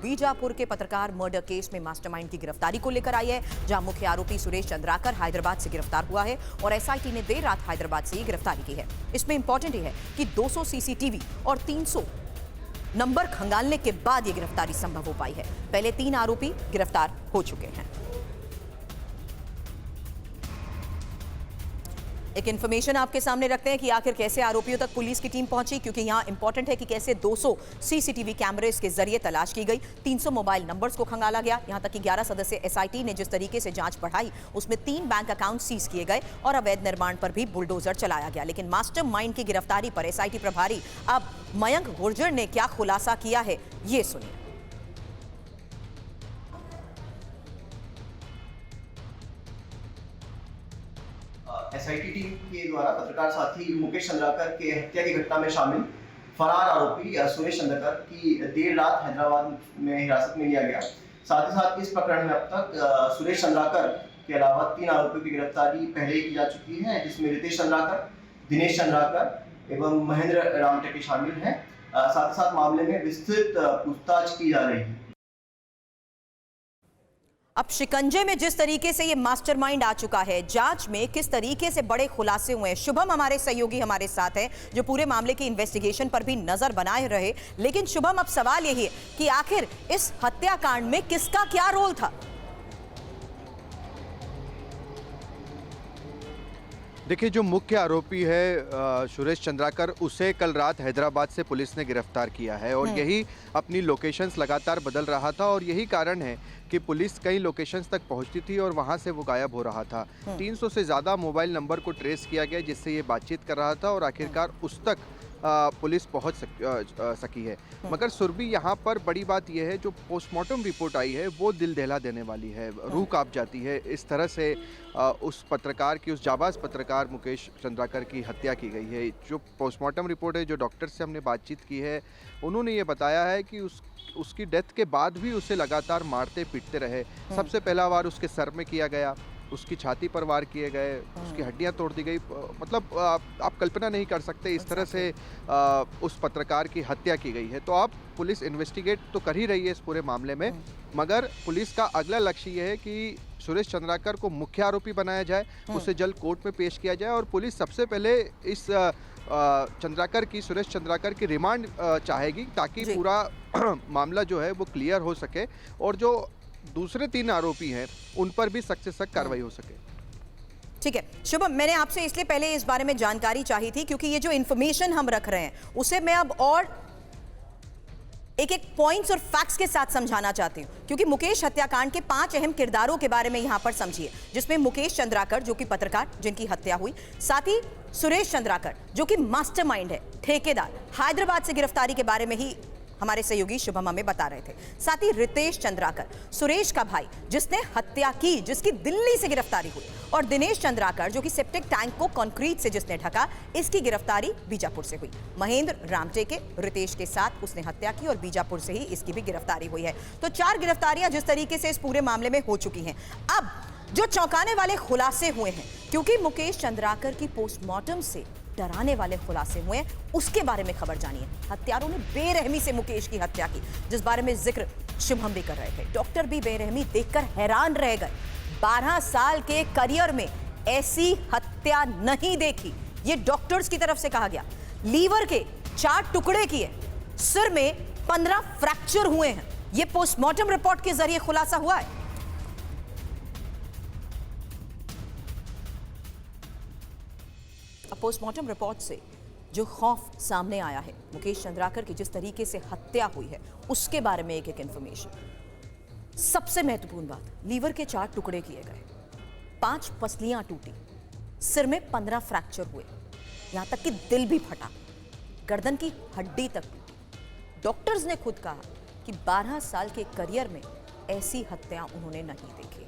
बीजापुर के पत्रकार murder case में मास्टरमाइंड की गिरफ्तारी को लेकर आई है, जहां मुख्य आरोपी सुरेश चंद्राकर हैदराबाद से गिरफ्तार हुआ है और एसआईटी ने देर रात हैदराबाद से ही गिरफ्तारी की है। इसमें इंपॉर्टेंट यह है कि 200 सीसीटीवी और 300 नंबर खंगालने के बाद यह गिरफ्तारी संभव हो पाई है। पहले 3 आरोपी गिरफ्तार हो चुके हैं। एक इन्फॉर्मेशन आपके सामने रखते हैं कि आखिर कैसे आरोपियों तक पुलिस की टीम पहुंची, क्योंकि यहां इंपॉर्टेंट है कि कैसे 200 सीसीटीवी कैमरेस के जरिए तलाश की गई, 300 मोबाइल नंबर्स को खंगाला गया। यहां तक कि 11 सदस्य एसआईटी ने जिस तरीके से जांच बढ़ाई उसमें 3 बैंक अकाउंट सीज किए गए और अवैध निर्माण पर भी बुलडोजर चलाया गया। लेकिन मास्टरमाइंड की गिरफ्तारी पर एसआईटी प्रभारी अब मयंक गुर्जर ने क्या खुलासा किया है, ये सुनिए। एसआईटी टीम के द्वारा पत्रकार साथी मुकेश चंद्राकर के हत्या की घटना में शामिल फरार आरोपी सुरेश चंद्राकर की देर रात हैदराबाद में हिरासत में लिया गया। साथ ही साथ इस प्रकरण में अब तक सुरेश चंद्राकर के अलावा 3 आरोपियों की गिरफ्तारी पहले ही की जा चुकी है, जिसमें रितेश चंद्राकर, दिनेश चंद्राकर एवं महेंद्र रामटेके शामिल हैं। साथ ही साथ मामले में विस्तृत पूछताछ की जा रही है। अब शिकंजे में जिस तरीके से ये मास्टरमाइंड आ चुका है, जांच में किस तरीके से बड़े खुलासे हुए हैं। शुभम हमारे सहयोगी हमारे साथ हैं जो पूरे मामले की इन्वेस्टिगेशन पर भी नजर बनाए रहे। लेकिन शुभम, अब सवाल यही है कि आखिर इस हत्याकांड में किसका क्या रोल था? देखिए, जो मुख्य आरोपी है सुरेश चंद्राकर, उसे कल रात हैदराबाद से पुलिस ने गिरफ्तार किया है और यही अपनी लोकेशंस लगातार बदल रहा था और यही कारण है कि पुलिस कई लोकेशंस तक पहुंचती थी और वहां से वो गायब हो रहा था। 300 से ज़्यादा मोबाइल नंबर को ट्रेस किया गया जिससे ये बातचीत कर रहा था और आखिरकार उस तक पुलिस पहुंच सकी है। मगर सुरभि, यहाँ पर बड़ी बात यह है, जो पोस्टमार्टम रिपोर्ट आई है वो दिल दहला देने वाली है, रूह कांप जाती है। इस तरह से उस पत्रकार की, उस जाबाज पत्रकार मुकेश चंद्राकर की हत्या की गई है। जो पोस्टमार्टम रिपोर्ट है, जो डॉक्टर से हमने बातचीत की है, उन्होंने ये बताया है कि उसकी डेथ के बाद भी उसे लगातार मारते पीटते रहे। सबसे पहला वार उसके सर में किया गया, उसकी छाती पर वार किए गए, उसकी हड्डियां तोड़ दी गई। मतलब आप कल्पना नहीं कर सकते इस तरह से उस पत्रकार की हत्या की गई है। तो अब पुलिस इन्वेस्टिगेट तो कर ही रही है इस पूरे मामले में, मगर पुलिस का अगला लक्ष्य ये है कि सुरेश चंद्राकर को मुख्य आरोपी बनाया जाए, उसे जल्द कोर्ट में पेश किया जाए और पुलिस सबसे पहले इस सुरेश चंद्राकर की रिमांड चाहेगी ताकि पूरा मामला जो है वो क्लियर हो सके और जो दूसरे 3 आरोपी हैं उन पर भी सख्त से सख्त कार्रवाई हो सके। ठीक है शुभम, मैंने आपसे इसलिए पहले इस बारे में जानकारी चाही थी क्योंकि ये जो इन्फॉर्मेशन हम रख रहे हैं उसे मैं अब और एक पॉइंट्स और फैक्ट्स के साथ समझाना चाहती हूं, क्योंकि मुकेश हत्याकांड के 5 अहम किरदारों के बारे में यहां पर समझिए, जिसमें मुकेश चंद्राकर जो कि पत्रकार जिनकी हत्या हुई, साथ ही सुरेश चंद्राकर जो कि मास्टरमाइंड है, ठेकेदार, हैदराबाद से गिरफ्तारी के बारे में ही हमारे सहयोगी शुभम हमें बता रहे थे। साथ ही रितेश चंद्राकर, सुरेश का भाई जिसने हत्या की, जिसकी दिल्ली से गिरफ्तारी हुई, और दिनेश चंद्राकर जो कि सेप्टिक टैंक को कंक्रीट से जिसने ढका, इसकी गिरफ्तारी बीजापुर से हुई। महेंद्र रामटेके, रितेश के साथ उसने हत्या की और बीजापुर से ही इसकी भी गिरफ्तारी हुई है। तो 4 गिरफ्तारियां जिस तरीके से इस पूरे मामले में हो चुकी हैं। अब जो चौंकाने वाले खुलासे हुए हैं, क्योंकि मुकेश चंद्राकर की पोस्टमार्टम से डराने वाले खुलासे हुए हैं, उसके बारे में खबर जानिए। हत्यारों ने बेरहमी से मुकेश की हत्या की, जिस बारे में जिक्र शुभम भी कर रहे थे। डॉक्टर भी बेरहमी देखकर हैरान रह गए। 12 साल के करियर में ऐसी हत्या नहीं देखी, ये डॉक्टर्स की तरफ से कहा गया। लीवर के 4 टुकड़े किए, सिर में 15 फ्रैक्चर हुए हैं, ये पोस्टमार्टम रिपोर्ट के जरिए खुलासा हुआ है। पोस्टमार्टम रिपोर्ट से जो खौफ सामने आया है, मुकेश चंद्राकर की जिस तरीके से हत्या हुई है, उसके बारे में एक इंफॉर्मेशन। सबसे महत्वपूर्ण बात, लीवर के 4 टुकड़े किए गए, 5 पसलियां टूटी, सिर में 15 फ्रैक्चर हुए, यहां तक कि दिल भी फटा, गर्दन की हड्डी तक टूटी। डॉक्टर्स ने खुद कहा कि 12 साल के करियर में ऐसी हत्या उन्होंने नहीं देखी।